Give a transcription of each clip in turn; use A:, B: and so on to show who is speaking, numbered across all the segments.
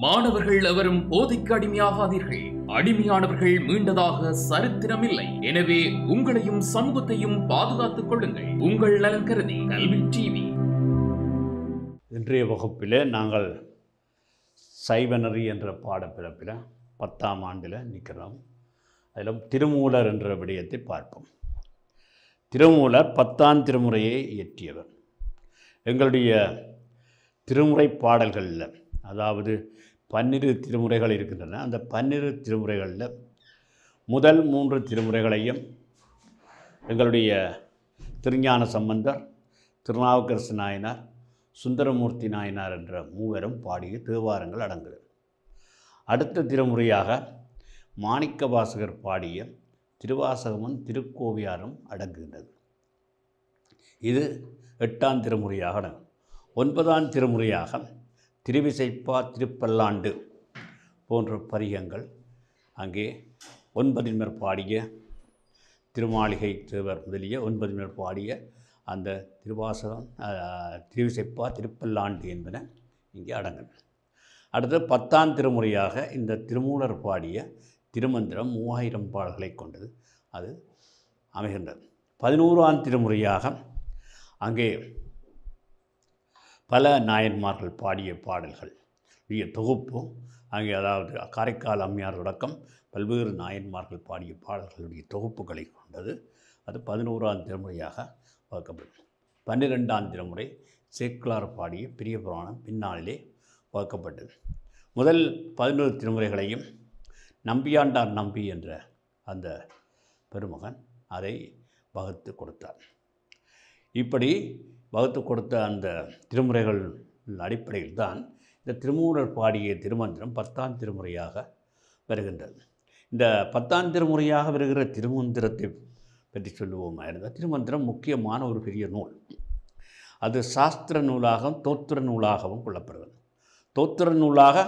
A: மாணவர்கள் எவரும் போதைக்கு அடிமையாகாதீர்கள். அடிமையானவர்கள் மீண்டதாக சரித்திரமில்லை. எனவே உங்களையும் சமூகத்தையும் பாதுகாத்துக் கொள்ளுங்கள். உங்கள் நலன் கருதி கல்வி டிவி.
B: இன்றைய வகுப்பில் நாங்கள் சைவநெறி என்ற பாடப்பிறப்பில் 10ஆம் ஆண்டில் நிற்கிறோம். அதில் திருமூலர் என்ற விடயத்தை பார்ப்போம். திருமூலர் 10ஆம் திருமுறையை இயற்றியவர். எங்களுடைய திருமுறை பாடல்களில், அதாவது 12 திருமுறைகள் இருக்கின்றன. அந்த 12 திருமுறைகளில் முதல் 3 திருமுறைகளையும் எங்களுடைய திருஞான சம்பந்தர், திருநாவுக்கரசு நாயனார், சுந்தரமூர்த்தி நாயனார் என்ற மூவரும் பாடிய தேவாரங்கள் அடங்குது. அடுத்த திருமுறையாக மாணிக்க வாசகர் பாடிய திருவாசகமும் திருக்கோவையாரும் அடங்குகின்றது. இது 8ஆம் திருமுறையாக அடங்கும். 9ஆம் திருமுறையாக திருவிசைப்பா, திருப்பல்லாண்டு போன்ற பதிகங்கள் அங்கே 9 மேற் பாடிய திருமாளிகை தேவர் முதலிய 9 மேற் பாடிய அந்த திருவாசகம், திருவிசைப்பா, திருப்பல்லாண்டு என்பன இங்கே அடங்கும். அடுத்து 10ஆம் திருமுறையாக இந்த திருமூலர் பாடிய திருமந்திரம் 3000 பாடல்களை கொண்டது. அது அமைகின்றது. 11ஆம் திருமுறையாக அங்கே பல நாயன்மார்கள் பாடிய பாடல்கள் தொகுப்பு அங்கே, அதாவது காரைக்கால் அம்மையார் தொடக்கம் பல்வேறு நாயன்மார்கள் பாடிய பாடல்களுடைய தொகுப்புகளை கொண்டது. அது 11ஆம் திருமுறையாக வகுக்கப்படும். 12ஆம் திருமுறை சேக்கிழார் பாடிய பெரிய புராணம் பின்னாளிலே வகுக்கப்பட்டது. முதல் 11 திருமுறைகளையும் நம்பியாண்டார் நம்பி என்ற அந்த பெருமகன் அதை வகுத்து கொடுத்தார். இப்படி வகுத்து கொடுத்த அந்த திருமுறைகள் அடிப்படையில் தான் இந்த திருமூலர் பாடிய திருமந்திரம் 10ஆம் திருமுறையாக வருகின்றது. இந்த 10ஆம் திருமுறையாக வருகிற திருமந்திரத்தை பற்றி சொல்லுவோமா இருந்தால், திருமந்திரம் முக்கியமான ஒரு பெரிய நூல். அது சாஸ்திர நூலாகவும் தோத்திர நூலாகவும் கொள்ளப்படுவது. தோத்திர நூலாக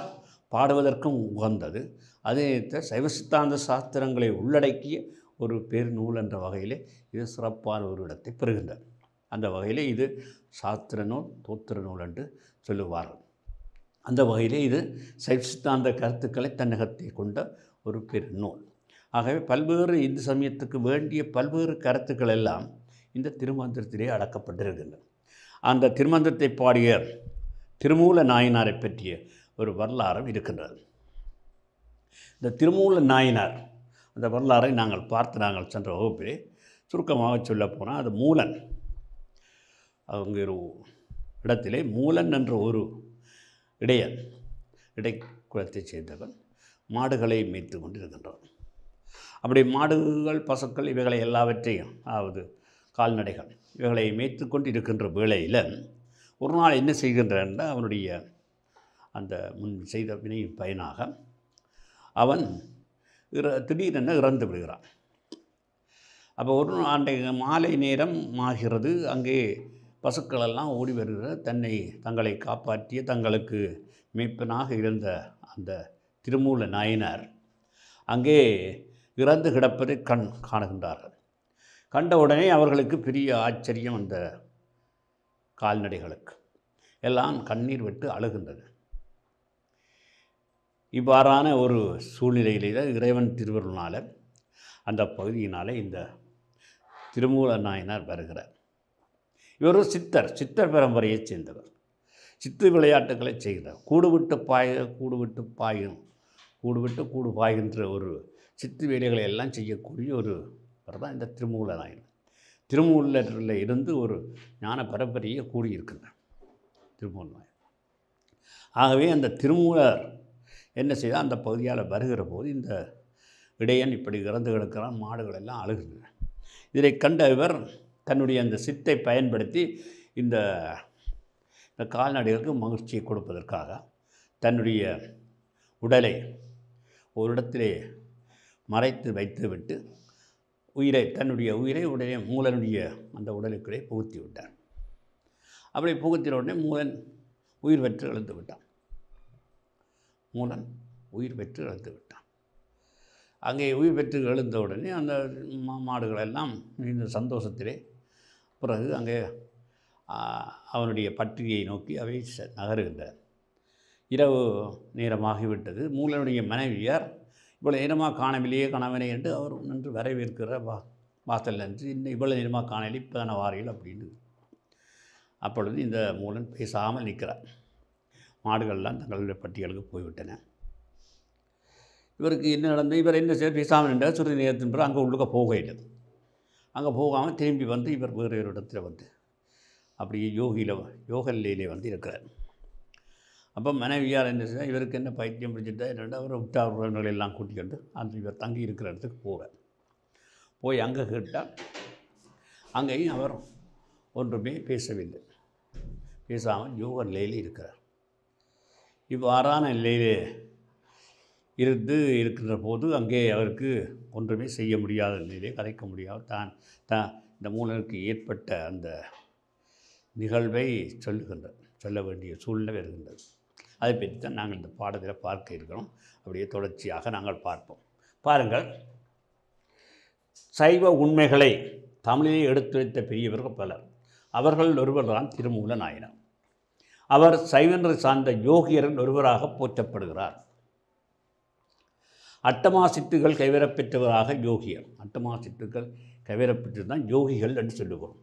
B: பாடுவதற்கும் உகந்தது. அதே சைவ சித்தாந்த சாஸ்திரங்களை உள்ளடக்கிய ஒரு பெருநூல் என்ற வகையிலே இது சிறப்பான ஒரு இடத்தை பெறுகின்றது. அந்த வகையிலே இது சாஸ்திர நூல், தோத்திர நூல் என்று சொல்லுவார்கள். அந்த வகையிலே இது சைவ சித்தாந்த கருத்துக்களை தன்னகத்தை கொண்ட ஒரு பெருநூல். ஆகவே பல்வேறு இந்து சமயத்துக்கு வேண்டிய பல்வேறு கருத்துக்கள் எல்லாம் இந்த திருமந்திரத்திலே அடக்கப்பட்டிருக்கின்றன. அந்த திருமந்திரத்தை பாடிய திருமூல நாயனாரை பற்றிய ஒரு வரலாறும் இருக்கின்றது. இந்த திருமூல நாயனார் அந்த வரலாறை நாங்கள் சென்ற வகுப்பிலே சுருக்கமாக சொல்லப்போனால், அது மூலன், அவங்க ஒரு இடத்திலே மூலன் என்ற ஒரு இடைக்குலத்தைச் சேர்ந்தவன் மாடுகளை மேய்த்து கொண்டு இருக்கின்றவன். அப்படி மாடுகள், பசுக்கள் இவைகளை எல்லாவற்றையும், அதாவது கால்நடைகள் இவைகளை மேய்த்து கொண்டு இருக்கின்ற வேளையில் ஒரு நாள் என்ன செய்கின்றான், அவனுடைய அந்த முன் செய்த வினையின் பயனாக அவன் திடீரென இறந்து விடுகிறான். அப்போ ஒரு அன்றைய மாலை நேரம் ஆகிறது. அங்கே பசுக்களெல்லாம் ஓடி வருகிற தங்களை காப்பாற்றிய, தங்களுக்கு மீட்பனாக இருந்த அந்த திருமூல நாயனார் அங்கே இறந்து கிடப்பதை காணுகின்றார்கள். கண்டவுடனே அவர்களுக்கு பெரிய ஆச்சரியம். அந்த கால்நடைகளுக்கு எல்லாம் கண்ணீர் விட்டு அழுகின்றது. இவ்வாறான ஒரு சூழ்நிலையிலே இறைவன் திருவருளினால் அந்த பகுதியினால் இந்த திருமூல நாயனார் வருகிறார். இவர் ஒரு சித்தர் பரம்பரையைச் சேர்ந்தவர். சித்து விளையாட்டுகளை செய்கிறார். கூடு விட்டு பாய்கின்ற ஒரு சித்து வேலைகளை எல்லாம் செய்யக்கூடிய ஒருவர் தான் இந்த திருமூல நாயனார். திருமூலரில் இருந்து ஒரு ஞான பரம்பரையை கூடியிருக்கின்றார் திருமூல நாயனார். ஆகவே அந்த திருமூலர் என்ன செய்தால், அந்த பகுதியால் வருகிற போது இந்த இடையன் இப்படி இறந்து கிடக்கிறான், மாடுகள் எல்லாம் அழுகின்றன. இதை கண்ட இவர் தன்னுடைய அந்த சித்தை பயன்படுத்தி இந்த கால்நடைகளுக்கு மகிழ்ச்சியை கொடுப்பதற்காக தன்னுடைய உடலை ஒரு இடத்திலே மறைத்து வைத்துவிட்டு தன்னுடைய உயிரை உடனே மூலனுடைய அந்த உடலுக்குள்ளே புகுத்தி விட்டார். அப்படி புகுத்தின உடனே மூலன் உயிர் பெற்று இழந்து விட்டான். அங்கே உயிர் பெற்று எழுந்த உடனே அந்த மாடுகளெல்லாம் இந்த சந்தோஷத்திலே பிறகு அங்கே அவனுடைய பட்டியை நோக்கி அவை நகருகின்றன. இரவு நேரமாகிவிட்டது. மூலனுடைய மனைவியார் இவ்வளோ நேரமாக காணவில்லையே காணவில்லை என்று அவர் நின்று வரவேற்கிற வாசல் நின்று இன்னும் இவ்வளோ நேரமாக காணவில்லை இப்போ தானே வாரிகள் அப்படின்னு. அப்பொழுது இந்த மூலன் பேசாமல் நிற்கிறார். மாடுகள்லாம் தங்களுடைய பட்டியலுக்கு போய்விட்டன. இவருக்கு என்ன நடந்து இவர் என்ன செய்ய பேசாமல் நின்றார். சிறிது நேரத்தின் பிறகு அங்கே உள்ளுக்க போகையில் அங்கே போகாமல் திரும்பி வந்து இவர் வேறு ஒரு இடத்துல வந்து அப்படியே யோகல்லையிலே வந்து இருக்கிறார். அப்போ மனைவியார் என்ன செய்ய இவருக்கு என்ன பைத்தியம் பிடிச்சிட்டா என்னென்னா அவர் உற்றார் உறவினர்கள் எல்லாம் கூட்டிக்கொண்டு அந்த இவர் தங்கி இருக்கிற இடத்துக்கு போகிறார். போய் அங்கே கேட்டால் அங்கேயும் அவர் ஒன்றுமே பேசவில்லை. பேசாமல் யோக நிலையில் இருக்கிறார். இவ்வாறான நிலையிலே இருக்கின்ற போது அங்கே அவருக்கு ஒன்றுமே செய்ய முடியாத நிலையிலே கதைக்க முடியாது. இந்த மூலனுக்கு ஏற்பட்ட அந்த நிகழ்வை சொல்ல வேண்டிய சூழ்நிலை வருகின்றது. அதை பற்றி தான் நாங்கள் இந்த பாடத்தில் பார்க்க இருக்கிறோம். அப்படியே தொடர்ச்சியாக நாங்கள் பார்ப்போம். பாருங்கள், சைவ உண்மைகளை தமிழிலே எடுத்துரைத்த பெரியவர்கள் பலர். அவர்கள் ஒருவர் தான் திருமூல நாயனார். அவர் சைவனை சார்ந்த யோகியர்கள் ஒருவராக போற்றப்படுகிறார். அட்டமாசித்துகள் கைவரப்பெற்றவராக யோகியர். அட்டமாசித்துக்கள் கைவரப்பெற்று தான் யோகிகள் என்று சொல்லுகிறோம்.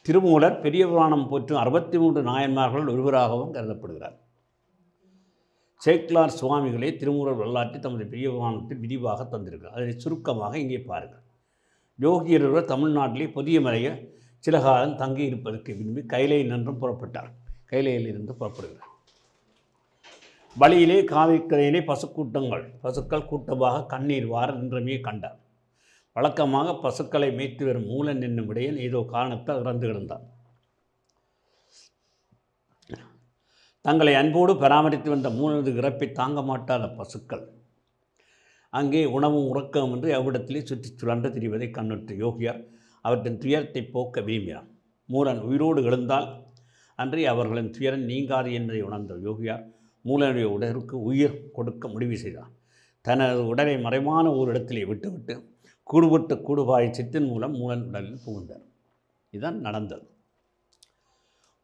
B: திருமூலர் பெரிய புராணம் போற்றும் 63 நாயன்மார்கள் ஒருவராகவும் கருதப்படுகிறார். சேக்கிலார் சுவாமிகளே திருமூலர் வரலாற்றை தமது பெரிய புராணத்தில் விரிவாக தந்திருக்கிறார். அதனை சுருக்கமாக இங்கே பாருங்கள். யோகியர் தமிழ்நாட்டிலே புதிய மலையை சில காலம் தங்கி இருப்பதற்கு விரும்பி கைலை நின்றும் புறப்பட்டார். கைலையிலிருந்து புறப்படுகிறார். வழியிலே காவிக்கரையிலே பசுக்கள் கூட்டமாக கண்ணீர் வார நின்றமே கண்டார். வழக்கமாக பசுக்களை மேய்த்து வரும் மூலன் என்னும் விடையன் ஏதோ காரணத்தால் இறந்து கிடந்தார். தங்களை அன்போடு பராமரித்து வந்த மூலனது இறப்பை தாங்க மாட்டாத பசுக்கள் அங்கே உணவும் உறக்கமும் என்று அவ்விடத்திலே சுற்றி சுழன்று திரிவதை கண்ணுற்ற யோகியார் அவற்றின் துயரத்தை போக்க விரும்பினார். மூலன் உயிரோடு எழுந்தால் அன்றே அவர்களின் துயரம் நீங்காது என்பதை உணர்ந்த யோகியார் மூலனுடைய உடலுக்கு உயிர் கொடுக்க முடிவு செய்தார். தனது உடலை மறைவான ஒரு இடத்திலே விட்டுவிட்டு கூடுபாய் சித்தின் மூலம் மூலன் உடலில் புகுந்தார். இதுதான் நடந்தது.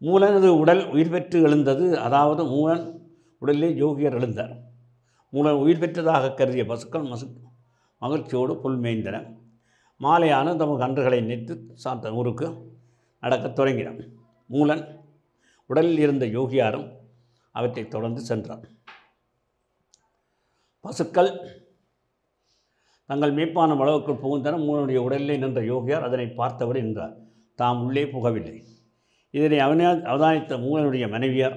B: மூலனது உடல் உயிர் பெற்று எழுந்தது. அதாவது மூலன் உடலிலே யோகியர் எழுந்தார். மூலன் உயிர் பெற்றதாக கருதிய பசுக்கள் மகிழ்ச்சியோடு புல் மேய்ந்தன. மாலையான தமது கன்றுகளை நிறுத்து சாத்த ஊருக்கு நடக்கத் தொடங்கினார். மூலன் உடலில் இருந்த யோகியாரும் அவற்றை தொடர்ந்து சென்றார். பசுக்கள் தங்கள் மேய்ப்பான அளவுக்குள் புகுந்தன. மூலனுடைய உடலிலே நின்ற யோகியார் அதனை பார்த்தபடி நின்றார். தாம் உள்ளே புகவில்லை. இதனை அவதானித்த மூலனுடைய மனைவியார்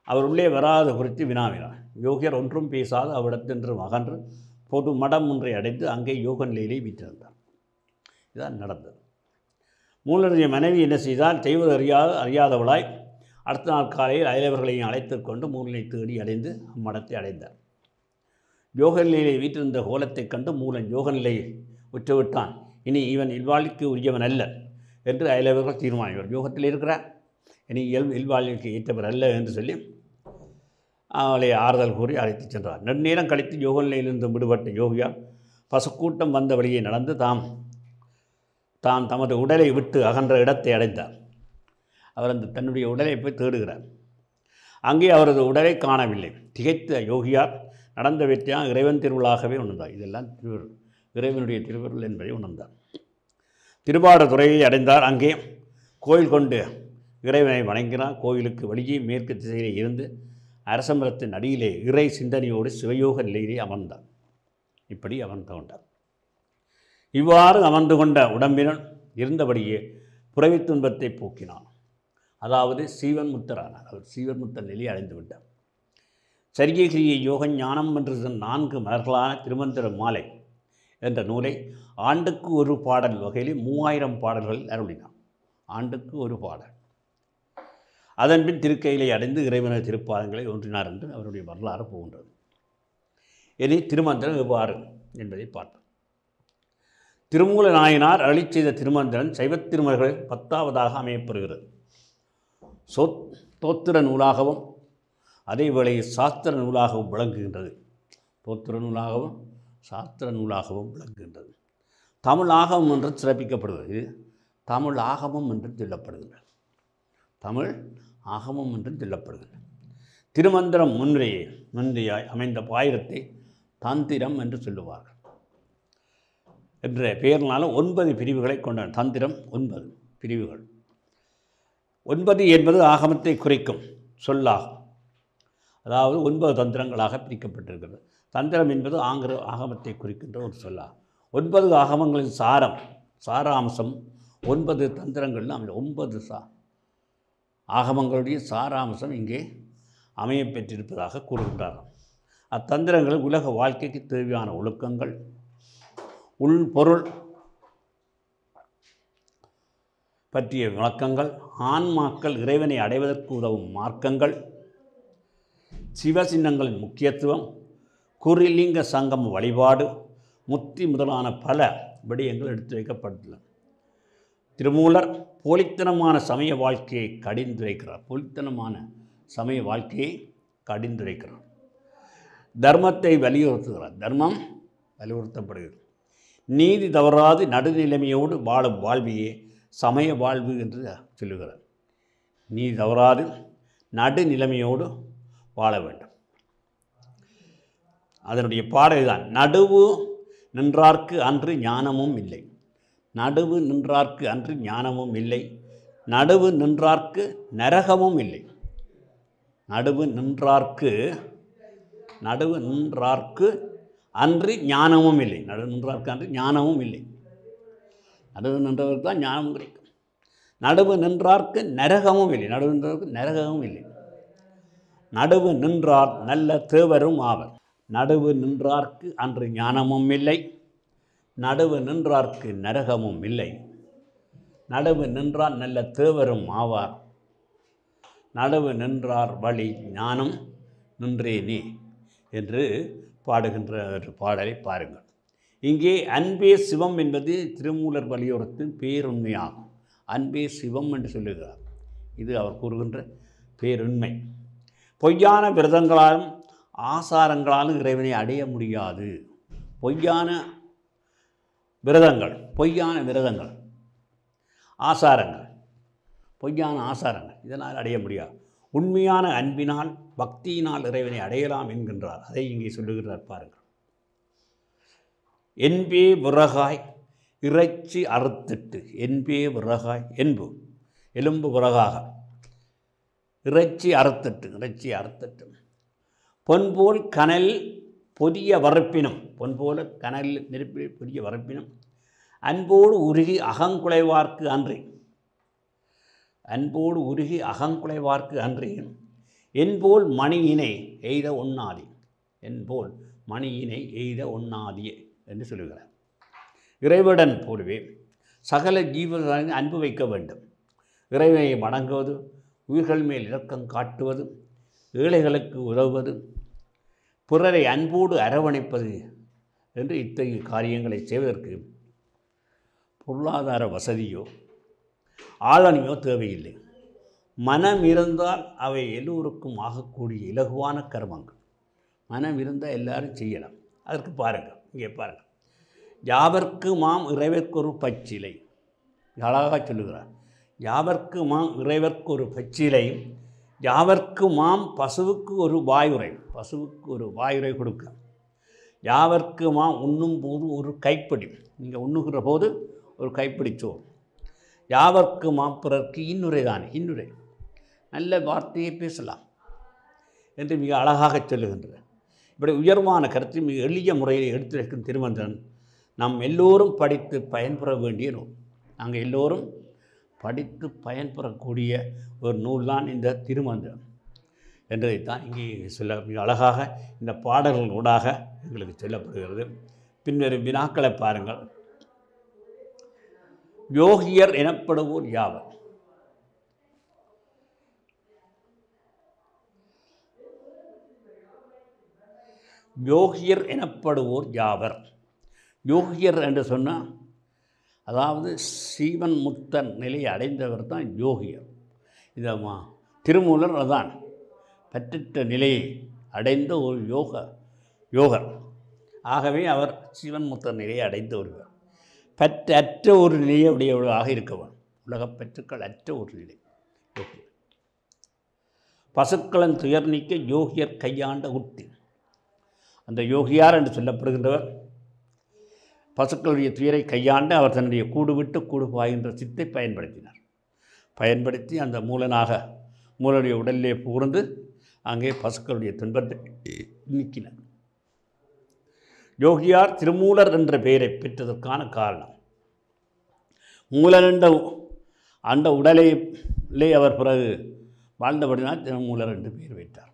B: அவர் உள்ளே வராத குறித்து வினாவினார். யோகியர் ஒன்றும் பேசாது அவ்விடத்தின்று அகன்று பொது மடம் ஒன்றை அடைந்து அங்கே யோக நிலையிலே வீற்றிருந்தார். இதுதான் நடந்தது. மூலனுடைய மனைவி என்ன செய்தால் செய்வது அறியாதவளாய் அடுத்த நாள் காலையில் அயலவர்களையும் அழைத்து கொண்டு மூலனை தேடி அடைந்து அம்மடத்தை அடைந்தார். யோக நிலையிலே வீற்றிருந்த கோலத்தைக் கண்டு மூலன் யோக நிலையை உற்றுவிட்டான். இனி இவன் இல்வாழ்வுக்கு உரியவன் அல்ல என்று அயலவர்கள் தீர்மானித்தார். யோகத்தில் இருக்கிறார், இனி இல்வாழ்வுக்கு ஏற்றவர் அல்ல என்று சொல்லி அவளை ஆறுதல் கூறி அழைத்து சென்றார். நெடுநேரம் கழித்து யோக நிலையிலிருந்து விடுபட்ட யோகியார் பசுக்கூட்டம் வந்த வழியை நடந்து தாம் தமது உடலை விட்டு அகன்ற இடத்தை அடைந்தார். அவர் தன்னுடைய உடலை போய் தேடுகிறார். அங்கே அவரது உடலை காணவில்லை. திகைத்த யோகியார் நடந்தவற்றையாக இறைவன் திருவிழாகவே உணர்ந்தார். இதெல்லாம் இறைவனுடைய திருவிருள் என்பதை உணர்ந்தார். திருவாரூரை அடைந்தார். அங்கே கோயில் கொண்டு இறைவனை வணங்கினார். கோயிலுக்கு வெளியே மேற்கு திசையிலே இருந்து அரசமரத்தின் அடியிலே இறை சிந்தனையோடு சிவயோக நிலையிலே அமர்ந்தார். இப்படி அமர்ந்து கொண்டார். இவ்வாறு அமர்ந்து கொண்ட உடம்பினுள் இருந்தபடியே புறவி துன்பத்தை போக்கினார். அதாவது சீவன் முத்தரானார். அவர் சீவன் முத்தர் நிலையை அடைந்து விட்டார். சரியகிரிய யோக ஞானம் என்ற 4 மலர்களான திருமந்திர மாலை என்ற நூலை ஆண்டுக்கு ஒரு பாடல் வகையில் 3000 பாடல்களில் அருளினார். ஆண்டுக்கு ஒரு பாடல். அதன்பின் திருக்கையிலை அடைந்து இறைவனது திருப்பாதங்களை ஒன்றினார் என்று அவருடைய வரலாறு போகின்றது. இனி திருமந்திரம் எவ்வாறு என்பதை பார்ப்போம். திருமூல நாயனார் அருளி செய்த திருமந்திரன் சைவத் திருமறைகளில் 10ஆவதாக அமையப்பெறுகிறது. தோத்திர நூலாகவும் அதே வேளையில் சாஸ்திர நூலாகவும் விளங்குகின்றது. தோத்திர நூலாகவும் சாஸ்திர நூலாகவும் விளங்குகின்றது. தமிழ் ஆகமம் என்று சிறப்பிக்கப்படுகிறது. இது தமிழ் ஆகமம் என்று சொல்லப்படுகின்றது. தமிழ் ஆகமம் என்று சொல்லப்படுகின்றது. திருமந்திரம் முன்னியாய் அமைந்த பாயிரத்தை தந்திரம் என்று சொல்லுவார்கள். என்ற பெயர்னால 9 பிரிவுகளை கொண்ட தந்திரம் 9 பிரிவுகள். 9 என்பது ஆகமத்தை குறிக்கும் சொல்லாகும். அதாவது 9 தந்திரங்களாக பிரிக்கப்பட்டிருக்கிறது. தந்திரம் என்பது ஆகமத்தை குறிக்கின்ற ஒரு சொல்லாகும். 9 ஆகமங்களின் சாராம்சம் 9 தந்திரங்கள் 9 ஆகமங்களுடைய சாராம்சம் இங்கே அமையப்பெற்றிருப்பதாக கூறுகின்றார்கள். அத்தந்திரங்கள் உலக வாழ்க்கைக்கு தேவையான ஒழுக்கங்கள், உள்பொருள் பற்றிய விளக்கங்கள், ஆன்மாக்கள் இறைவனை அடைவதற்கு உதவும் மார்க்கங்கள், சிவசின்னங்களின் முக்கியத்துவம், குறிலிங்க சங்கம வழிபாடு, முத்தி முதலான பல விடயங்கள் எடுத்து வைக்கப்பட்டுள்ளன. திருமூலர் போலித்தனமான சமய வாழ்க்கையை கடிந்துரைக்கிறார். தர்மத்தை வலியுறுத்துகிறார். தர்மம் வலியுறுத்தப்படுகிறது. நீதி தவறாது நடுநிலைமையோடு வாழும் வாழ்வையே சமய வாழ்வு என்று சொல்லுகிறார். நீதி தவறாது நடுநிலைமையோடு வாழ வேண்டும். அதனுடைய பாடல் தான், நடுவு நின்றார்க்கு அன்று ஞானமும் இல்லை. நடுவு நின்றார்க்கு அன்று ஞானமும் இல்லை. நடுவு நின்றார்க்கு நரகமும் இல்லை. நடுவு நின்றார்க்கு அன்று ஞானமும் இல்லை. நடுவு நின்றார்க்கு அன்று ஞானமும் இல்லை. நடுவு நின்றவருக்கு தான் ஞானம் கிடைக்கும். நடுவு நின்றார்க்கு நரகமும் இல்லை. நடுவு நின்றவருக்கு நரகமும் இல்லை. நடுவு நின்றார் நல்ல தேவரும் ஆவர். நடுவு நின்றார்க்கு அன்று ஞானமும் இல்லை. நடுவு நின்றார்க்கு நரகமும் இல்லை. நடுவு நின்றார் நல்ல தேவரும் ஆவார். நடுவு நின்றார் வழி ஞானம் நின்றேனே என்று பாடுகின்ற ஒரு பாடலை பாருங்கள். இங்கே அன்பே சிவம் என்பது திருமூலர் வலியுறுத்தும் பேருண்மையாகும். அன்பே சிவம் என்று சொல்லுகிறார். இது அவர் கூறுகின்ற பேருண்மை. பொய்யான விரதங்களாலும் ஆசாரங்களாலும் இறைவனை அடைய முடியாது. பொய்யான விரதங்கள் ஆசாரங்கள் இதனால் அடைய முடியாது. உண்மையான அன்பினால் பக்தியினால் இறைவனை அடையலாம் என்கின்றார். அதை இங்கே சொல்லுகிறார் பாருங்கள். என்பே விறகாய் இறைச்சி அறுத்திட்டு, என்பே விறகாய் எலும்பு விறகாக இறைச்சி அறுத்திட்டு பொன்போல் கனல் பொரிய வறுப்பினும், பொன்போல கனலில் நெருப்பில் பொரிய வறுப்பினும் அன்போடு உருகி அகங்குலைவார்க்கு அன்றியும் என்போல் மணியினை எய்த ஒண்ணாதியே என்று சொல்லுகிறார். இறைவனுடன் போலவே சகல ஜீவர்களின் அன்பு வைக்க வேண்டும். இறைவனை வணங்குவது, உயிர்கள் மேல் இரக்கம் காட்டுவது, ஏழைகளுக்கு உதவுவது, பிறரை அன்போடு அரவணைப்பது என்று இத்தகைய காரியங்களை செய்வதற்கு பொருளாதார வசதியோ ஆளணியோ தேவையில்லை. மனம் இருந்தால் அவை எல்லோருக்கும் ஆகக்கூடிய இலகுவான கர்மங்கள். மனம் இருந்தால் எல்லாரும் செய்யலாம். அதற்கு பாருங்கள், இங்கே பாருங்கள். யாவர்க்கு மாம் இறைவர்க்கொரு பச்சிலை, அழகாக சொல்லுகிறார். யாவர்க்கு மாம் இறைவர்க்கொரு பச்சிலை, யாவர்க்கு மாம் பசுவுக்கு ஒரு வாயுரை கொடுக்க, யாவர்க்கு மாம் உண்ணும் போது ஒரு கைப்பிடி, நீங்கள் உண்ணுகிற போது ஒரு கைப்பிடி சோறு, யாவர்க்கு மாம் பிறர்க்கு இன்னுரை, நல்ல வார்த்தையை பேசலாம் என்று மிக அழகாக சொல்லுகின்றார். இப்படி உயர்வான கருத்தை மிக எளிய முறையில் எடுத்துரைக்கும் திருமந்திரன் நாம் எல்லோரும் படித்து பயன்பெற வேண்டிய நூல். நாங்கள் எல்லோரும் படித்து பயன்பெறக்கூடிய ஒரு நூல் தான் இந்த திருமந்திரம் என்றதைத்தான் இங்கே சொல்ல மிக அழகாக இந்த பாடல்கள் ஊடாக எங்களுக்கு சொல்லப்படுகிறது. பின்னர் வினாக்களை பாருங்கள். யோகியர் எனப்படுவோர் யாவர்? யோகியர் எனப்படுவோர் யாவர்? யோகியர் என்று சொன்னால் அதாவது சீவன் முத்தன் நிலையை அடைந்தவர் தான் யோகியர். இதை திருமூலர் அதான் பற்றிட்ட நிலையை அடைந்த ஒரு யோகர். ஆகவே அவர் சீவன் முத்தன் நிலையை அடைந்த ஒருவர். பற்றற்ற ஒரு நிலையை உடையவர்களாக இருக்கவர். உலகப் பற்றுக்கள் அற்ற ஒரு நிலை. பசுக்களன் துயர் நீக்க யோகியர் கையாண்ட உத்தி. அந்த யோகியார் என்று சொல்லப்படுகின்றவர் பசுக்களுடைய துயரை கையாண்டு அவர் தன்னுடைய கூடு விட்டு கூடு பாய்கின்ற சித்தை பயன்படுத்தி அந்த மூலனுடைய உடலிலே புகுந்து அங்கே பசுக்களுடைய துன்பத்தை நீக்கினார். யோகியார் திருமூலர் என்ற பெயரை பெற்றதற்கான காரணம், மூலன் அந்த உடலிலே அவர் பிறகு வாழ்ந்தபடினால் திருமூலர் என்று பெயர் வைத்தார்.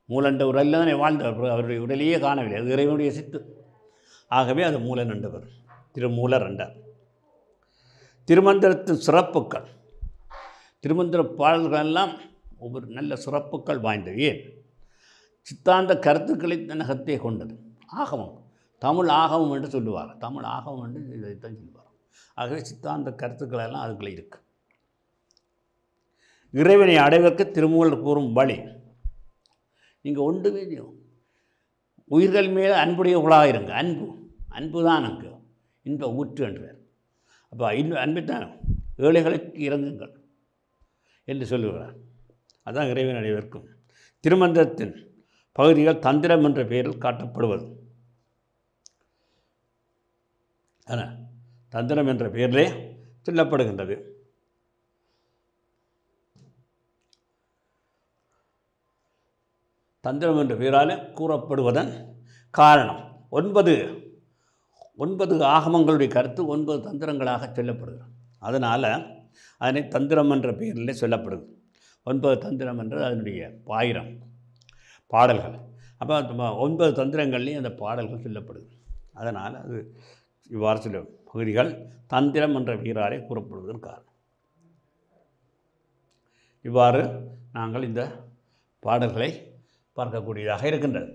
B: மூலண்ட உடலில் தானே வாழ்ந்தவர், அவருடைய உடலையே காணவில்லை, அது இறைவனுடைய சித்து. ஆகவே அது மூலன் என்றவர், திருமூலர் என்றார். திருமந்திரத்தின் சிறப்புக்கள், திருமந்திர பாடல்களெல்லாம் ஒவ்வொரு நல்ல சிறப்புக்கள் வாய்ந்தது. ஏன்? சித்தாந்த கருத்துக்களை தன்னகத்தே கொண்டது. ஆகமம், தமிழ் ஆகமம் என்று சொல்லுவார், தமிழ் ஆகமம் என்று இதைத்தான் சொல்லுவார். ஆகவே சித்தாந்த கருத்துக்களெல்லாம் அதுக்குள்ளே இருக்குது. இறைவனை அடைவதற்கு திருமூலர் கூறும் வழி, நீங்கள் ஒன்றுமே உயிர்கள் மேலே அன்புடையவர்களாக இருங்க. அன்பு தான் அங்கு இன்ப ஊற்று என்றார். அப்போ அன்பைத்தான் ஏழைகளுக்கு இறங்குங்கள் என்று சொல்லுகிறார். அதுதான் இறைவன் அடைவதற்கும். திருமந்திரத்தின் பகுதிகள் தந்திரம் என்ற பெயரில் காட்டப்படுவது. ஆனால் தந்திரம் என்ற பெயரிலே சொல்லப்படுகின்றது. தந்திரம் என்ற பெயரால் கூறப்படுவதன் காரணம், 9 ஆகமங்களுடைய கருத்து 9 தந்திரங்களாக சொல்லப்படுகிறது. அதனால் அதனை தந்திரம் என்ற பெயரில் சொல்லப்படுது. 9 தந்திரம் என்று அதனுடைய 1000 பாடல்கள். அப்போ 9 தந்திரங்கள்லேயும் அந்த பாடல்கள் சொல்லப்படுது. அதனால் அது இவ்வாறு சில பகுதிகள் தந்திரம் என்ற பெயராலே கூறப்படுவதன் காரணம். இவ்வாறு நாங்கள் இந்த பாடல்களை பார்க்கக்கூடியதாக இருக்கின்றது.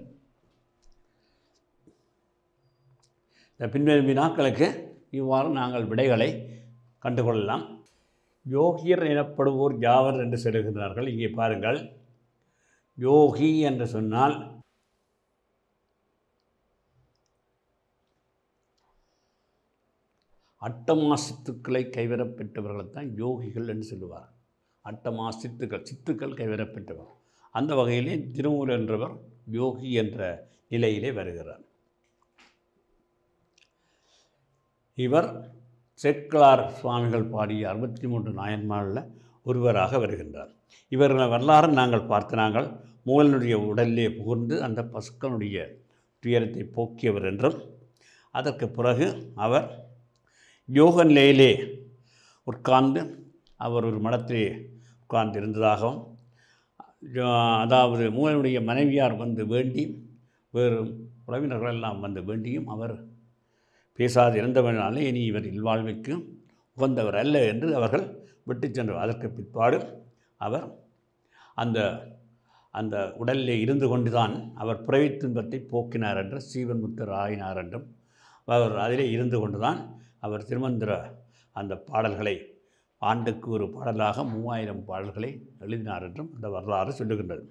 B: இந்த பின்வரும் வினாக்களுக்கு இவ்வாறு நாங்கள் விடைகளை கண்டுகொள்ளலாம். யோகியர் எனப்படுவோர் யாவர் என்று சொல்லுகின்றார்கள். இங்கே பாருங்கள், யோகி என்று சொன்னால் அட்டமா சித்துக்களை கைவரப்பெற்றவர்கள் தான் யோகிகள் என்று சொல்லுவார். அட்டமா சித்துக்கள் கைவரப்பெற்றவர். அந்த வகையிலே திருமூலர் என்றவர் யோகி என்ற நிலையிலே வருகிறார். இவர் சேக்கிழார் சுவாமிகள் பாடிய 63 நாயன்மாரில் ஒருவராக வருகின்றார். இவர்கள் வரலாறு நாங்கள் நாங்கள் மூலனுடைய உடலிலே புகுந்து அந்த பசுக்களுடைய துயரத்தை போக்கியவர் என்றும், அதற்கு பிறகு அவர் யோக நிலையிலே உட்கார்ந்து அவர் ஒரு மடத்திலே உட்கார்ந்து இருந்ததாகவும், அதாவது மூலனுடைய மனைவியார் வந்து வேண்டி, வேறு உறவினர்களெல்லாம் வந்து வேண்டியும் அவர் பேசாது இருந்தவனாலே இனி இவர் இல்வாழ்வுக்கு உகந்தவர் அல்ல என்று அவர்கள் விட்டு சென்றவர். அதற்கு பிற்பாடு அவர் அந்த உடலிலே இருந்து கொண்டுதான் அவர் பிறவி துன்பத்தை போக்கினார் என்று சீவன் முத்தர் ஆயினார் என்றும், அவர் அதிலே இருந்து கொண்டுதான் அவர் திருமந்திர அந்த பாடல்களை ஆண்டுக்கு ஒரு பாடலாக 3000 பாடல்களை எழுதினார் என்றும் அந்த வரலாறு சொல்லுகின்றது.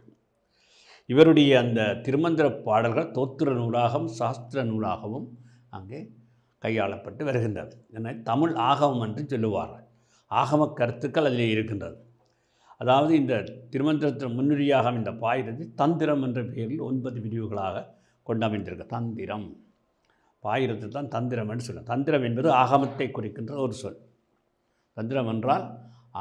B: இவருடைய அந்த திருமந்திர பாடல்கள் தோத்திர நூலாகவும் சாஸ்திர நூலாகவும் அங்கே கையாளப்பட்டு வருகின்றது. என்னை தமிழ் ஆகமம் என்று சொல்லுவார். ஆகம கருத்துக்கள் அதில் இருக்கின்றது. அதாவது இந்த திருமந்திரத்தின் முன்னுரியாக இந்த பாயிரத்தை தந்திரம் என்ற பெயரில் 9 பிரிவுகளாக கொண்டமைந்திருக்க. தந்திரம் பாயிரத்து தான் தந்திரம் என்று சொல்லும். தந்திரம் என்பது ஆகமத்தை குறிக்கின்ற ஒரு சொல். தந்திரம் என்றால்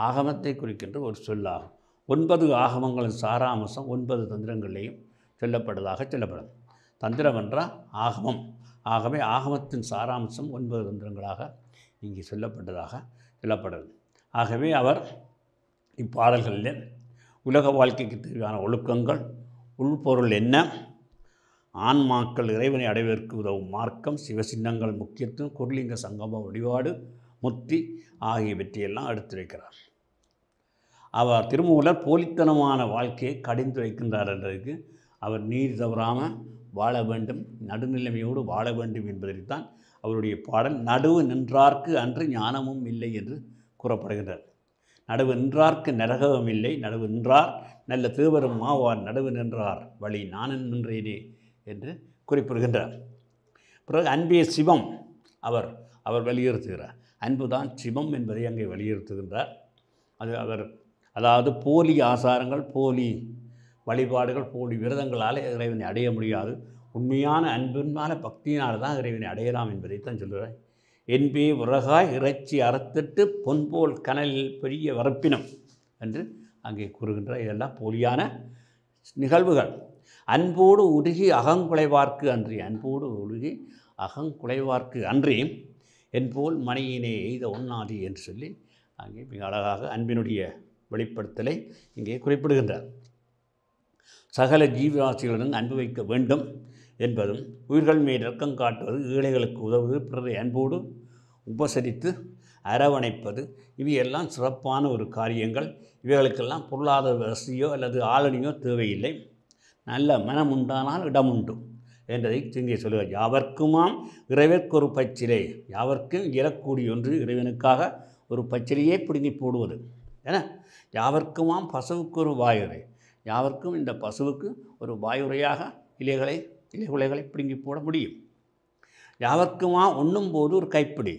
B: ஆகமத்தை குறிக்கின்ற ஒரு சொல்லாகும். 9 ஆகமங்களின் சாராம்சம் 9 தந்திரங்களிலேயும் சொல்லப்படுவதாக சொல்லப்படும். தந்திரம் என்றால் ஆகமம். ஆகவே ஆகமத்தின் சாராம்சம் 9 தந்திரங்களாக இங்கே சொல்லப்பட்டதாக சொல்லப்படுது. ஆகவே அவர் இப்பாடல்களில் உலக வாழ்க்கைக்கு தேவையான ஒழுக்கங்கள், உள்பொருள் என்ன, ஆன்மாக்கள் இறைவனை அடைவதற்கு உதவும் மார்க்கம், சிவசின்னங்கள் முக்கியத்துவம், குருலிங்க சங்கம வழிபாடு, முத்தி ஆகியவற்றையெல்லாம் எடுத்துரைக்கிறார். அவர் திருமூலர் போலித்தனமான வாழ்க்கையை கடிந்துரைக்கின்றார் என்றதுக்கு அவர் நீர் தவறாமல் வாழ வேண்டும், நடுநிலைமையோடு வாழ வேண்டும் என்பதைத்தான் அவருடைய பாடல் நடுவு நின்றார்க்கு அன்று ஞானமும் இல்லை என்று கூறப்படுகின்றார். நடுவு நின்றார்க்கு நரகம் இல்லை, நடுவு நின்றார் நல்ல தேவரும் மாவார், நடுவு நின்றார் வழி நானும் நின்றேனே என்று குறிப்பிடுகின்றார். பிறகு அன்பே சிவம் அவர் வலியுறுத்துகிறார். அன்புதான் சிவம் என்பதை அங்கே வலியுறுத்துகின்றார். அதாவது போலி ஆசாரங்கள், போலி வழிபாடுகள், போலி விரதங்களால் இறைவனை அடைய முடியாது. உண்மையான அன்பினால பக்தியினால் தான் இறைவனை அடையலாம் என்பதைத்தான் சொல்லுகிறேன். என்பே உரகாய் இறைச்சி அறத்திட்டு பொன்போல் கனலில் பெரிய வரப்பினம் என்று அங்கே கூறுகின்ற இதெல்லாம் போலியான நிகழ்வுகள். அன்போடு உருகி அகங்குலைவார்க்கு அன்றி, அன்போடு உருகி அகங்குலைவார்க்கு அன்றி என்போல் மணியினே எய்த ஒண்ணாதி என்று சொல்லி அங்கே மிக அழகாக அன்பினுடைய வெளிப்படுத்தலை இங்கே குறிப்பிடுகின்றார். சகல ஜீவராசிகளுடன் அன்பு வைக்க வேண்டும் என்பதும், உயிர்கள் மேல் இரக்கம் காட்டுவது, ஏழைகளுக்கு உதவுவது, பிறரை அன்போடு உபசரித்து அரவணைப்பது, இவையெல்லாம் சிறப்பான ஒரு காரியங்கள். இவைகளுக்கெல்லாம் பொருளாதார வசதியோ அல்லது ஆளணியோ தேவையில்லை. நல்ல மனம் உண்டானால் இடம் உண்டு என்றதை இங்கே சொல்லுவார். யாவர்க்குமாம் இறைவற்கு ஒரு பச்சிலை, யாவர்க்கும் இயலக்கூடிய ஒன்று இறைவனுக்காக ஒரு பச்சிலையே பிடுங்கி போடுவது என. யாவர்க்குமாம் பசுவுக்கு ஒரு வாயுரை, யாவர்க்கும் இந்த பசுவுக்கு ஒரு வாயுரையாக இலைகுலைகளை பிடுங்கி போட முடியும். யாவர்க்குமா உண்ணும் போது ஒரு கைப்பிடி,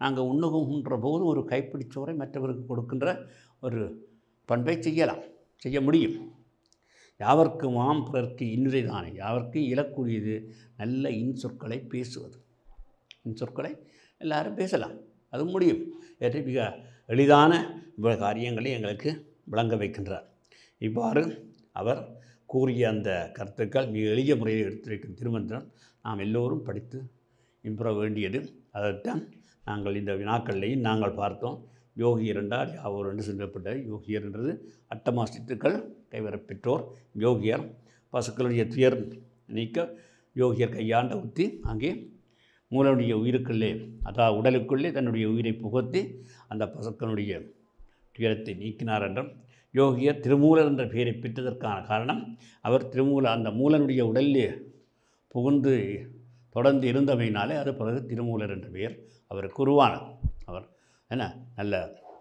B: நாங்கள் உண்ணுகின்ற போது ஒரு கைப்பிடி சோறை மற்றவருக்கு கொடுக்கின்ற ஒரு பண்பை செய்ய முடியும். யாவர்க்குமாம் பிறர்க்கு இன்னுரை தானே, யாவர்க்கும் இழக்கூடியது நல்ல இன்சொற்களை பேசுவது. இன்சொற்களை எல்லாரும் பேசலாம், அது முடியும் என்று மிக எளிதான காரியங்களை எங்களுக்கு விளங்க வைக்கின்றார். இவ்வாறு அவர் கூறிய அந்த கருத்துக்கள் மிக எளிய முறையில் எடுத்துரைக்கும் திருமந்திரம் நாம் எல்லோரும் படித்து இம்புற வேண்டியது. அதைத்தான் நாங்கள் இந்த வினாக்கள்லையும் நாங்கள் பார்த்தோம். யோகியர் என்றால் யாவோர் என்று சொல்லப்பட்டது. யோகியர் என்றது அட்டமா சித்துக்கள் கைவரப்பெற்றோர் யோகியர். பசுக்களுடைய துயர் நீக்க யோகியர் கையாண்ட உத்தி அங்கே மூலனுடைய உயிருக்குள்ளே, அதாவது உடலுக்குள்ளே தன்னுடைய உயிரை புகுத்தி அந்த பசுக்களுடைய துயரத்தை நீக்கினார் என்றும், யோகியர் திருமூலர் என்ற பெயரை பெற்றதற்கான காரணம் அவர் அந்த மூலனுடைய உடலிலே புகுந்து தொடர்ந்து இருந்தமையினாலே அது பிறகு திருமூலர் என்ற பெயர் அவருக்கு உருவானது. அவர் நல்ல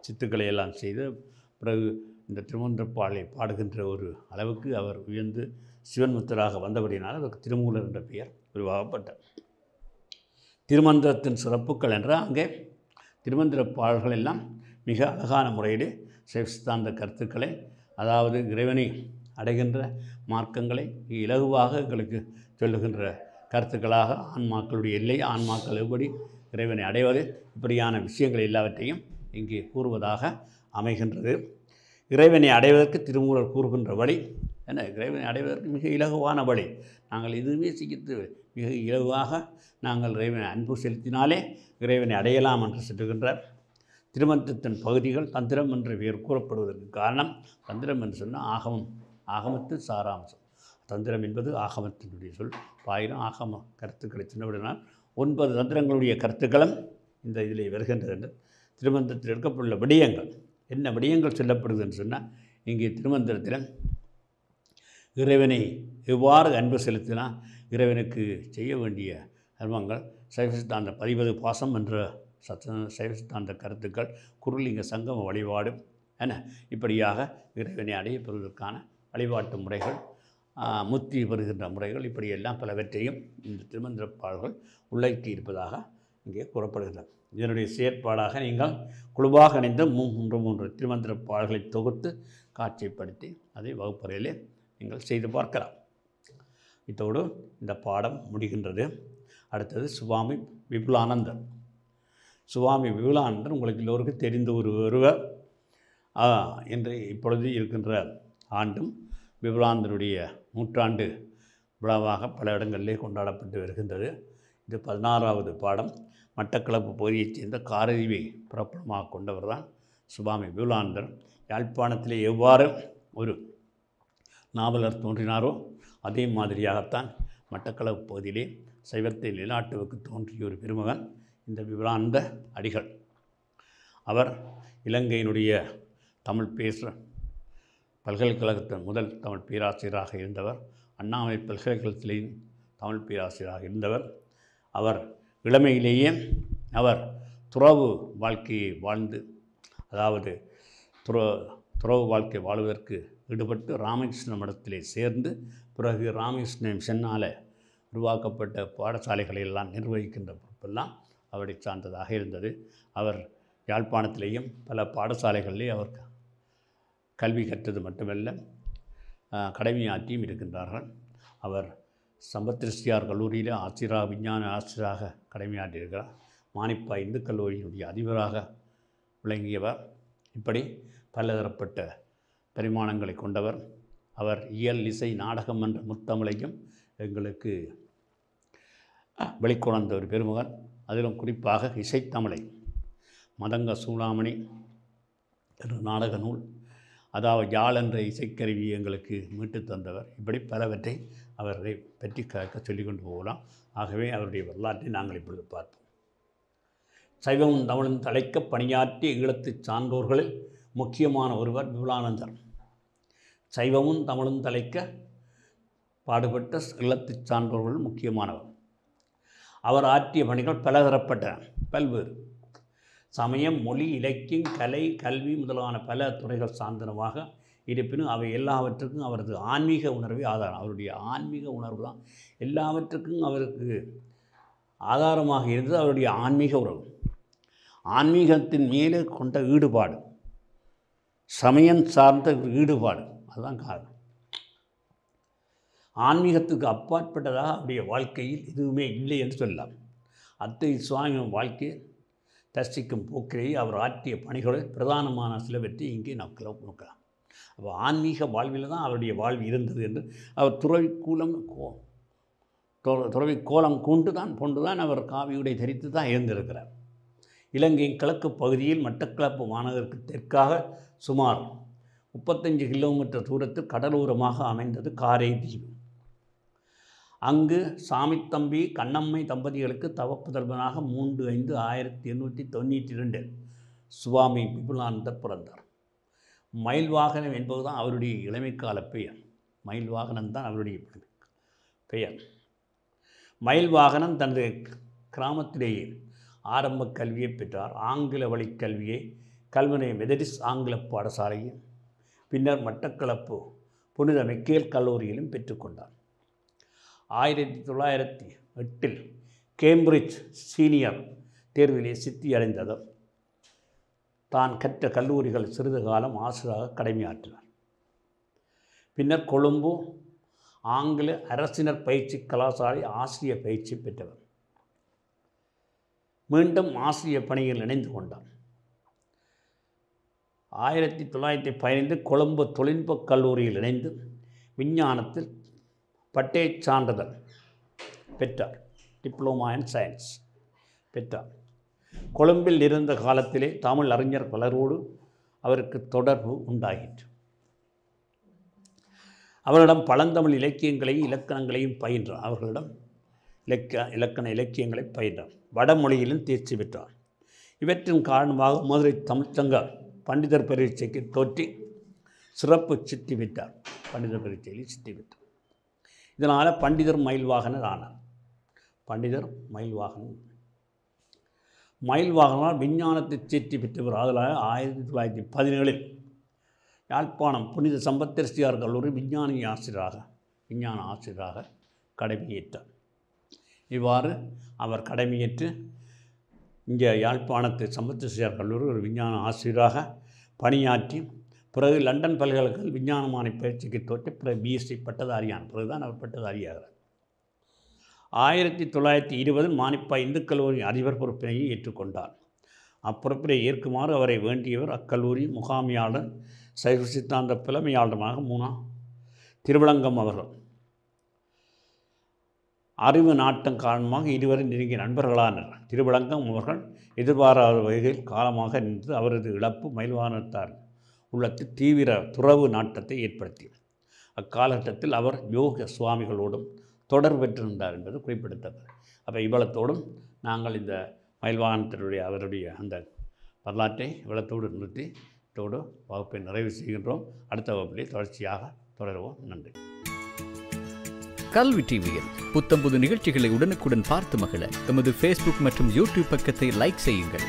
B: சித்துக்களை எல்லாம் செய்து பிறகு இந்த திருமந்திரப்பாடலை பாடுகின்ற ஒரு அளவுக்கு அவர் உயர்ந்து சிவன்முத்தராக வந்தபடியினால் அவருக்கு திருமூலர் என்ற பெயர் உருவாகப்பட்டார். திருமந்திரத்தின் சிறப்புகள் என்றால் அங்கே திருமந்திர பாடல்கள் எல்லாம் மிக அழகான முறையில் சைவசித்தாந்த கருத்துக்களை, அதாவது இறைவனை அடைகின்ற மார்க்கங்களை இலகுவாக எங்களுக்கு சொல்லுகின்ற கருத்துக்களாக, ஆன்மாக்களுடைய எல்லை, ஆன்மாக்கள் எப்படி இறைவனை அடைவது, இப்படியான விஷயங்கள் எல்லாவற்றையும் இங்கே கூறுவதாக அமைகின்றது. இறைவனை அடைவதற்கு திருமூலர் கூறுகின்ற வழி இறைவனை அடைவதற்கு மிக இலகுவான வழி. நாங்கள் இதுவே செய்து மிக இலகுவாக நாங்கள் இறைவனை அன்பு செலுத்தினாலே இறைவனை அடையலாம் என்று சொல்லுகின்றார். திருமந்திரத்தின் பகுதிகள் தந்திரம் என்ற பெயர் கூறப்படுவதற்கு காரணம், தந்திரம் என்று சொன்னால் ஆகமம், ஆகமத்து சாராம்சம். தந்திரம் என்பது ஆகமத்தினுடைய சொல். ஆயிரம் ஆகம கருத்துக்களை சொன்னவிடனால் 9 தந்திரங்களுடைய கருத்துக்களும் இந்த இதில் வருகின்றது என்று திருமந்திரத்தில் எடுக்கப்பட்டுள்ள விடயங்கள். என்ன விடயங்கள் சொல்லப்படுது என்று சொன்னால், இங்கே திருமந்திரத்தில் இறைவனை எவ்வாறு அன்பு செலுத்தினால் இறைவனுக்கு செய்ய வேண்டிய தர்மங்கள், சைவசித்தாந்த 10 பாசம் என்ற சைவசித்தாந்த கருத்துக்கள், குருலிங்க சங்கம வழிபாடு இப்படியாக இறைவனை அடைய பெறுவதற்கான வழிபாட்டு முறைகள், முத்தி பெறுகின்ற முறைகள், இப்படியெல்லாம் பலவற்றையும் இந்த திருமந்திர பாடல்கள் உள்ளடக்கி இருப்பதாக இங்கே கூறப்படுகிறது. இதனுடைய செயற்பாடாக நீங்கள் குழுவாக இணைந்து 3 திருமந்திர பாடல்களை தொகுத்து காட்சிப்படுத்தி அதை வகுப்பறையிலே நீங்கள் செய்து பார்க்கலாம். இதோடு இந்த பாடம் முடிகின்றது. அடுத்தது சுவாமி விபுலானந்தர். சுவாமி விபுலானந்தர் உங்களுக்கு எல்லோருக்கும் தெரிந்த ஒருவர். என்று இப்பொழுது இருக்கின்ற ஆண்டும் விபுலானந்தருடைய 100ஆண்டு விழாவாக பல இடங்களிலே கொண்டாடப்பட்டு வருகின்றது. இது 16வது பாடம். மட்டக்களப்பு பகுதியைச் சேர்ந்த காரதீவை புறப்படமாக கொண்டவர் தான் சுவாமி விபுலானந்தர். யாழ்ப்பாணத்திலே எவ்வாறு ஒரு நாவலர் தோன்றினாரோ அதே மாதிரியாகத்தான் மட்டக்களப்பு பகுதியிலே சைவத்தை நிலைநாட்டுவதற்கு தோன்றிய ஒரு பெருமகன் இந்த விபுலானந்த அடிகள். அவர் இலங்கையினுடைய தமிழ் பேசுகிற பல்கலைக்கழகத்தின் முதல் தமிழ் பேராசிரியராக இருந்தவர். அண்ணாமலை பல்கலைக்கழகத்திலேயும் தமிழ் பேராசிரியராக இருந்தவர். அவர் இளமையிலேயே அவர் துறவு வாழ்க்கையை வாழ்ந்து, அதாவது துறவு வாழ்க்கை வாழ்வதற்கு ஈடுபட்டு ராமகிருஷ்ண மடத்திலே சேர்ந்து, பிறகு ராமகிருஷ்ண மிஷனால் உருவாக்கப்பட்ட பாடசாலைகளை எல்லாம் நிர்வகிக்கின்ற பொறுப்பெல்லாம் அவரை சார்ந்ததாக இருந்தது. அவர் யாழ்ப்பாணத்திலேயும் பல பாடசாலைகளிலே அவர் கல்வி கற்றது மட்டுமல்ல, கடமையாற்றியும் இருக்கின்றார்கள். அவர் சம்பத்ரிஸ்டியார் கல்லூரியில் ஆசிரியராக, விஞ்ஞான ஆசிரியராக கடமையாற்றியிருக்கிறார். மானிப்பா இந்து கல்லூரியினுடைய அதிபராக விளங்கியவர். இப்படி பலதரப்பட்ட பரிமாணங்களை கொண்டவர். அவர் இயல், இசை, நாடகம் என்ற முத்தமிழையும் எங்களுக்கு வெளிக்கொணர்ந்த ஒரு பெருமகன். அதிலும் குறிப்பாக இசைத்தமிழை மதங்க சூளாமணி என்ற நாடக நூல், அதாவது யாழ் என்ற இசைக்கருவி எங்களுக்கு மீட்டு தந்தவர். இப்படி பலவற்றை அவர்களை பற்றி சொல்லிக் கொண்டு போகலாம். ஆகவே அவருடைய வரலாற்றை நாங்கள் இப்பொழுது பார்ப்போம். சைவமும் தமிழும் தழைக்க பணியாற்றிய ஈழத்து சான்றோர்களில் முக்கியமான ஒருவர் விபுலானந்தர். சைவமும் தமிழும் தழைக்க பாடுபட்ட ஈழத்து சான்றோர்கள் முக்கியமானவர். அவர் ஆற்றிய பணிகள் பலதரப்பட்ட பல்வேறு சமயம், மொழி, இலக்கியம், கலை, கல்வி முதலான பல துறைகள் சார்ந்தனவாக இருப்பினும் அவை எல்லாவற்றுக்கும் அவரது ஆன்மீக உணர்வே ஆதாரம். அவருடைய ஆன்மீக உணர்வு தான் எல்லாவற்றுக்கும் அவருக்கு ஆதாரமாக இருந்தது. அவருடைய ஆன்மீக உறவு, ஆன்மீகத்தின் மேலே கொண்ட ஈடுபாடு, சமயம் சார்ந்த ஈடுபாடு, அதுதான் காரணம். ஆன்மீகத்துக்கு அப்பாற்பட்டதாக அவருடைய வாழ்க்கையில் எதுவுமே இல்லை என்று சொல்லலாம். அத்தகைய சுவாமியின் வாழ்க்கையை தரிசிக்கும் போக்கிலேயே அவர் ஆற்றிய பணிகளில் பிரதானமான சிலவற்றை இங்கே நோக்கலாம். அப்போ ஆன்மீக வாழ்வில் தான் அவருடைய வாழ்வு இருந்தது என்று அவர் துறவி கோலம் கொண்டுதான் அவர் காவியுடை தரித்து தான் இருந்திருக்கிறார். இலங்கையின் கிழக்கு பகுதியில் மட்டக்களப்பு மாநகருக்கு தெற்காக சுமார் 35 கிலோமீட்டர் தூரத்தில் கடலோரமாக அமைந்தது காரை தீவு. அங்கு சாமித்தம்பி கண்ணம்மை தம்பதிகளுக்கு தவப்புதல்வனாக 3/5/1892 சுவாமி விபுலானந்தர் பிறந்தார். மயில்வாகனம் என்பதுதான் அவருடைய இளமைக்கால பெயர். மயில்வாகனம் தான் அவருடைய பெயர். மயில்வாகனம் தனது கிராமத்திலேயே ஆரம்ப கல்வியை பெற்றார். ஆங்கில வழி கல்வியை கல்வனை மெதடிஸ் ஆங்கில பாடசாலையில், பின்னர் மட்டக்களப்பு புனித மிக்கேல் கல்லூரியிலும் பெற்றுக்கொண்டார். 1908 கேம்பிரிட்ஜ் சீனியர் தேர்விலே சித்தி அடைந்ததும் தான் கற்ற கல்லூரிகள் சிறிது காலம் ஆசிரியராக கடமையாற்றினார். பின்னர் கொழும்பு ஆங்கில அரசினர் பயிற்சி கலாசாலை ஆசிரியர் பயிற்சி பெற்றவர். மீண்டும் ஆசிரியர் பணியில் இணைந்து கொண்டார். 1915 கொழும்பு தொழில்நுட்பக் கல்லூரியில் இணைந்து விஞ்ஞானத்தில் பட்டய சான்றிதழ் பெற்றார். டிப்ளோமா இன் சயின்ஸ் பெற்றார். கொழும்பில் இருந்த காலத்திலே தமிழ் அறிஞர் பலரோடு அவருக்கு தொடர்பு உண்டாயிற்று. அவரிடம் பழந்தமிழ் இலக்கியங்களையும் இலக்கணங்களையும் பயின்றார். அவர்களிடம் இலக்கண இலக்கியங்களை பயின்றார். வடமொழியிலும் தேர்ச்சி பெற்றார். இவற்றின் காரணமாக மதுரை தமிழ்ச்சங்க பண்டிதர் பரீட்சைக்கு தோற்றி சிறப்பு சித்தி பெற்றார். பண்டிதர் பரீட்சையில் சித்தி பெற்றார். இதனால் பண்டிதர் மயில்வாகனர் ஆனார். பண்டிதர் மயில்வாகனால் விஞ்ஞானத்தை சித்தி பெற்றவர். அதனால் 1917 யாழ்ப்பாணம் புனித சம்பத்ரிஸ்டியார் கல்லூரி விஞ்ஞான ஆசிரியராக கடமையேற்றார். இவ்வாறு அவர் கடமையேற்று இங்கே யாழ்ப்பாணத்து சம்பத்ரிஸ்டியார் கல்லூரி ஒரு விஞ்ஞான ஆசிரியராக பணியாற்றி பிறகு லண்டன் பல்கலைக்கழக விஞ்ஞானமான பயிற்சிக்கு தோற்று பிறகு பிஎஸ்சி பட்டதாரியான பிறகுதான் அவர் பட்டதாரியாகிறார். 1920 மானிப்பா இந்து கல்லூரி அதிபர் பொறுப்பினை ஏற்றுக்கொண்டார். அப்பொறுப்பினை ஏற்குமாறு அவரை வேண்டியவர் அக்கல்லூரி முகாமியாளர் சைவ சித்தாந்த புலமையாளருமாக திருவிளங்கம் அவர்கள். அறிவு நாட்டம் காரணமாக இருவரும் நெருங்கிய நண்பர்களானர். திருவிளங்கம் அவர்கள் எதிர்பாராத வகையில் காலமாக நின்று அவரது இழப்பு மயில்வாகனத்தார் உள்ளத்தில் தீவிர துறவு நாட்டத்தை ஏற்படுத்தியது. அக்காலகட்டத்தில் அவர் யோக சுவாமிகளோடும் தொடர்பு பெற்றிருந்தார் என்பது குறிப்பிடத்தக்கது. அப்போ இவ்வளத்தோடும் நாங்கள் இந்த மயில்வாகனத்தினுடைய அவருடைய அந்த வரலாற்றை இவ்வளத்தோடு நிறுத்தி இதோடு வகுப்பை நிறைவு செய்கின்றோம். அடுத்த வகுப்பிலே தொடர்ச்சியாக தொடருவோம். நன்றி.
C: கல்வி டிவியில் புத்தம்புது நிகழ்ச்சிகளை உடனுக்குடன் பார்த்து மகிழ எமது ஃபேஸ்புக் மற்றும் யூடியூப் பக்கத்தை லைக் செய்யுங்கள்.